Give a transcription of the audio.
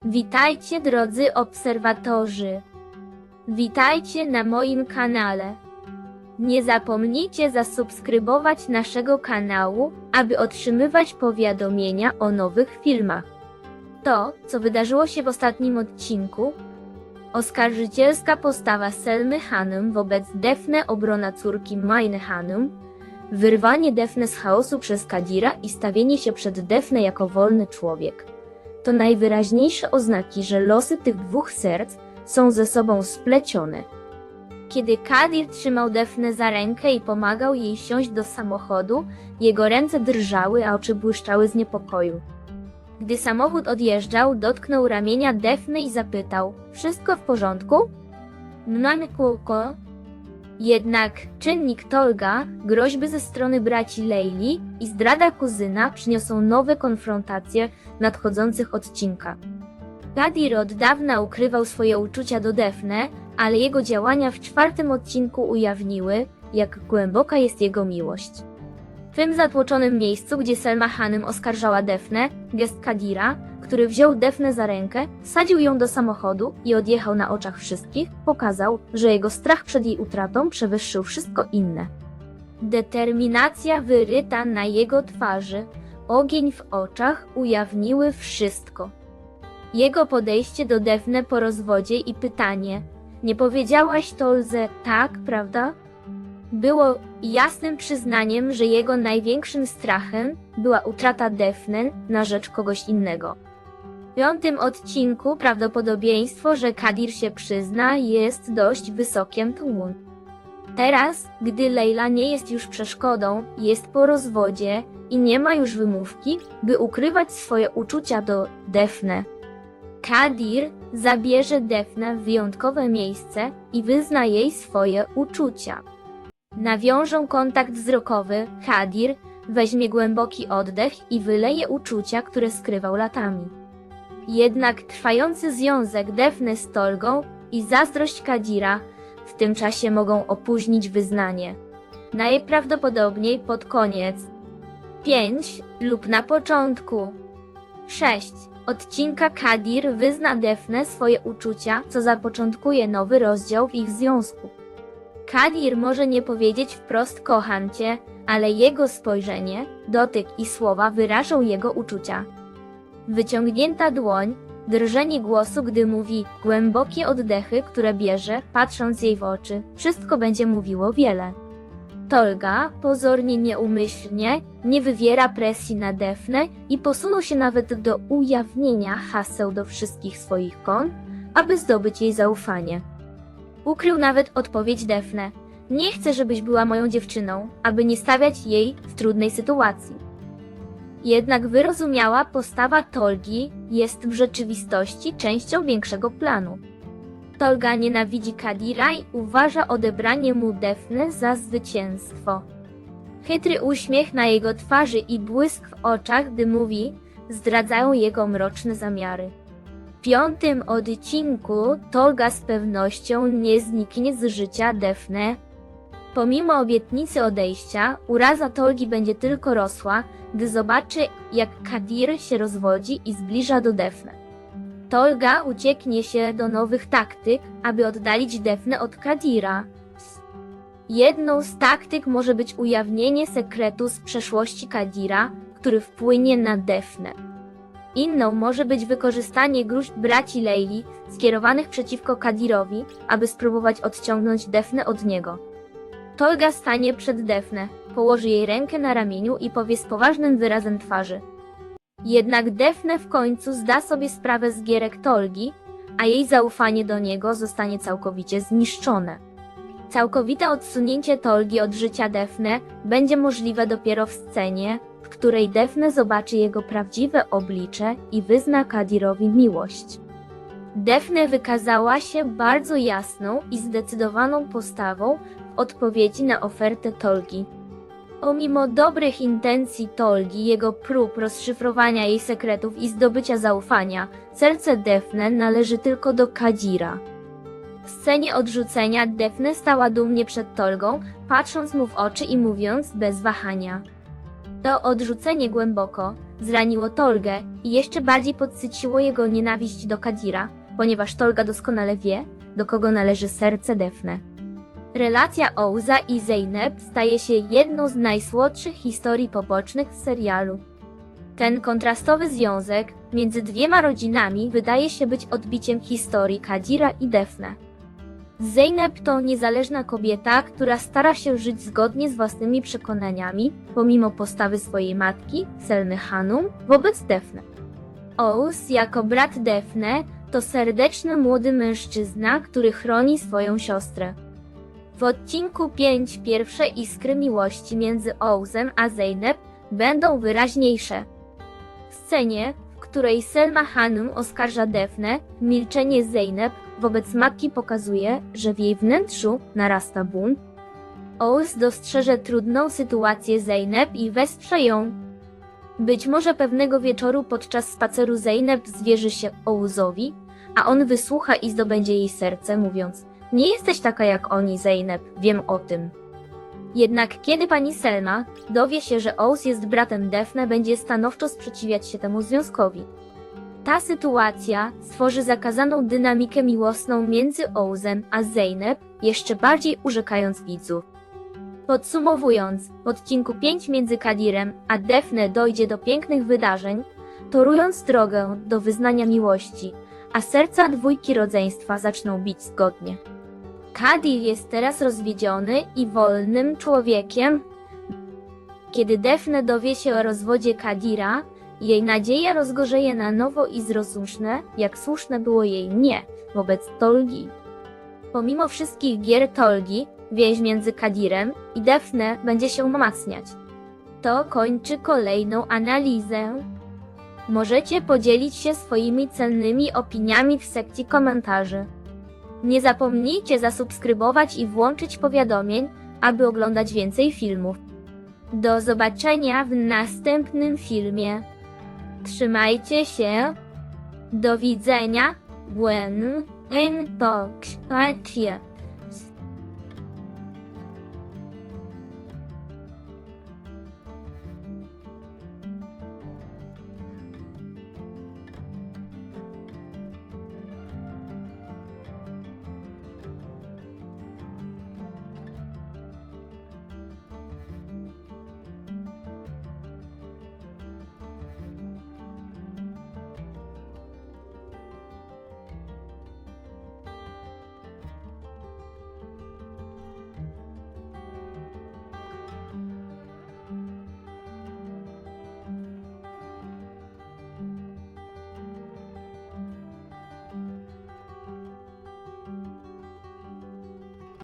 Witajcie drodzy obserwatorzy. Witajcie na moim kanale. Nie zapomnijcie zasubskrybować naszego kanału, aby otrzymywać powiadomienia o nowych filmach. To, co wydarzyło się w ostatnim odcinku, oskarżycielska postawa Selmy Hanum wobec Defne, obrona córki Mayne Hanum, wyrwanie Defne z chaosu przez Kadira i stawienie się przed Defne jako wolny człowiek. To najwyraźniejsze oznaki, że losy tych dwóch serc są ze sobą splecione. Kiedy Kadir trzymał Defne za rękę i pomagał jej siąść do samochodu, jego ręce drżały, a oczy błyszczały z niepokoju. Gdy samochód odjeżdżał, dotknął ramienia Defne i zapytał: „Wszystko w porządku?” „Mamy kółko”. Jednak czynnik Tolga, groźby ze strony braci Leili i zdrada kuzyna przyniosą nowe konfrontacje w nadchodzących odcinkach. Kadir od dawna ukrywał swoje uczucia do Defne, ale jego działania w czwartym odcinku ujawniły, jak głęboka jest jego miłość. W tym zatłoczonym miejscu, gdzie Selma Hanum oskarżała Defne, gest Kadira, który wziął Defne za rękę, wsadził ją do samochodu i odjechał na oczach wszystkich, pokazał, że jego strach przed jej utratą przewyższył wszystko inne. Determinacja wyryta na jego twarzy, ogień w oczach ujawniły wszystko. Jego podejście do Defne po rozwodzie i pytanie: „Nie powiedziałaś Tolze tak, prawda?” było jasnym przyznaniem, że jego największym strachem była utrata Defne na rzecz kogoś innego. W piątym odcinku prawdopodobieństwo, że Kadir się przyzna, jest dość wysokie. Teraz, gdy Leila nie jest już przeszkodą, jest po rozwodzie i nie ma już wymówki, by ukrywać swoje uczucia do Defne. Kadir zabierze Defne w wyjątkowe miejsce i wyzna jej swoje uczucia. Nawiążą kontakt wzrokowy, Kadir weźmie głęboki oddech i wyleje uczucia, które skrywał latami. Jednak trwający związek Defne z Tolgą i zazdrość Kadira w tym czasie mogą opóźnić wyznanie. Najprawdopodobniej pod koniec 5 lub na początku 6 odcinka Kadir wyzna Defne swoje uczucia, co zapoczątkuje nowy rozdział w ich związku. Kadir może nie powiedzieć wprost „kocham cię”, ale jego spojrzenie, dotyk i słowa wyrażą jego uczucia. Wyciągnięta dłoń, drżenie głosu, gdy mówi, głębokie oddechy, które bierze, patrząc jej w oczy, wszystko będzie mówiło wiele. Tolga, pozornie nieumyślnie, nie wywiera presji na Defne i posunął się nawet do ujawnienia haseł do wszystkich swoich kont, aby zdobyć jej zaufanie. Ukrył nawet odpowiedź Defne: „Nie chcę, żebyś była moją dziewczyną”, aby nie stawiać jej w trudnej sytuacji. Jednak wyrozumiała postawa Tolgi jest w rzeczywistości częścią większego planu. Tolga nienawidzi Kadira i uważa odebranie mu Defne za zwycięstwo. Chytry uśmiech na jego twarzy i błysk w oczach, gdy mówi, zdradzają jego mroczne zamiary. W piątym odcinku Tolga z pewnością nie zniknie z życia Defne. Pomimo obietnicy odejścia, uraza Tolgi będzie tylko rosła, gdy zobaczy, jak Kadir się rozwodzi i zbliża do Defne. Tolga ucieknie się do nowych taktyk, aby oddalić Defne od Kadira. Jedną z taktyk może być ujawnienie sekretu z przeszłości Kadira, który wpłynie na Defne. Inną może być wykorzystanie gruźb braci Leili skierowanych przeciwko Kadirowi, aby spróbować odciągnąć Defne od niego. Tolga stanie przed Defne, położy jej rękę na ramieniu i powie z poważnym wyrazem twarzy. Jednak Defne w końcu zda sobie sprawę z gierek Tolgi, a jej zaufanie do niego zostanie całkowicie zniszczone. Całkowite odsunięcie Tolgi od życia Defne będzie możliwe dopiero w scenie, w której Defne zobaczy jego prawdziwe oblicze i wyzna Kadirowi miłość. Defne wykazała się bardzo jasną i zdecydowaną postawą w odpowiedzi na ofertę Tolgi. Pomimo dobrych intencji Tolgi, jego prób rozszyfrowania jej sekretów i zdobycia zaufania, serce Defne należy tylko do Kadira. W scenie odrzucenia Defne stała dumnie przed Tolgą, patrząc mu w oczy i mówiąc bez wahania: „To odrzucenie głęboko, zraniło Tolgę i jeszcze bardziej podsyciło jego nienawiść do Kadira, ponieważ Tolga doskonale wie, do kogo należy serce Defne. Relacja Ouza i Zeynep staje się jedną z najsłodszych historii pobocznych z serialu. Ten kontrastowy związek między dwiema rodzinami wydaje się być odbiciem historii Kadira i Defne. Zeynep to niezależna kobieta, która stara się żyć zgodnie z własnymi przekonaniami, pomimo postawy swojej matki, Selmy Hanum, wobec Defne. Ouz jako brat Defne to serdeczny młody mężczyzna, który chroni swoją siostrę. W odcinku 5 pierwsze iskry miłości między Ouzem a Zeynep będą wyraźniejsze. W scenie, w której Selma Hanum oskarża Defne, milczenie Zeynep wobec matki pokazuje, że w jej wnętrzu narasta bunt. Ouz dostrzeże trudną sytuację Zeynep i wesprze ją. Być może pewnego wieczoru podczas spaceru Zeynep zwierzy się Ouzowi, a on wysłucha i zdobędzie jej serce, mówiąc: nie jesteś taka jak oni, Zeynep, wiem o tym. Jednak kiedy pani Selma dowie się, że Ouz jest bratem Defne, będzie stanowczo sprzeciwiać się temu związkowi. Ta sytuacja stworzy zakazaną dynamikę miłosną między Ouzem a Zeynep, jeszcze bardziej urzekając widzów. Podsumowując, w odcinku 5 między Kadirem a Defne dojdzie do pięknych wydarzeń, torując drogę do wyznania miłości, a serca dwójki rodzeństwa zaczną bić zgodnie. Kadir jest teraz rozwiedziony i wolnym człowiekiem. Kiedy Defne dowie się o rozwodzie Kadira, jej nadzieja rozgorzeje na nowo i zrozumie, jak słuszne było jej nie wobec Tolgi. Pomimo wszystkich gier Tolgi, więź między Kadirem i Defne będzie się umacniać. To kończy kolejną analizę. Możecie podzielić się swoimi cennymi opiniami w sekcji komentarzy. Nie zapomnijcie zasubskrybować i włączyć powiadomień, aby oglądać więcej filmów. Do zobaczenia w następnym filmie. Trzymajcie się. Do widzenia. Buen. En.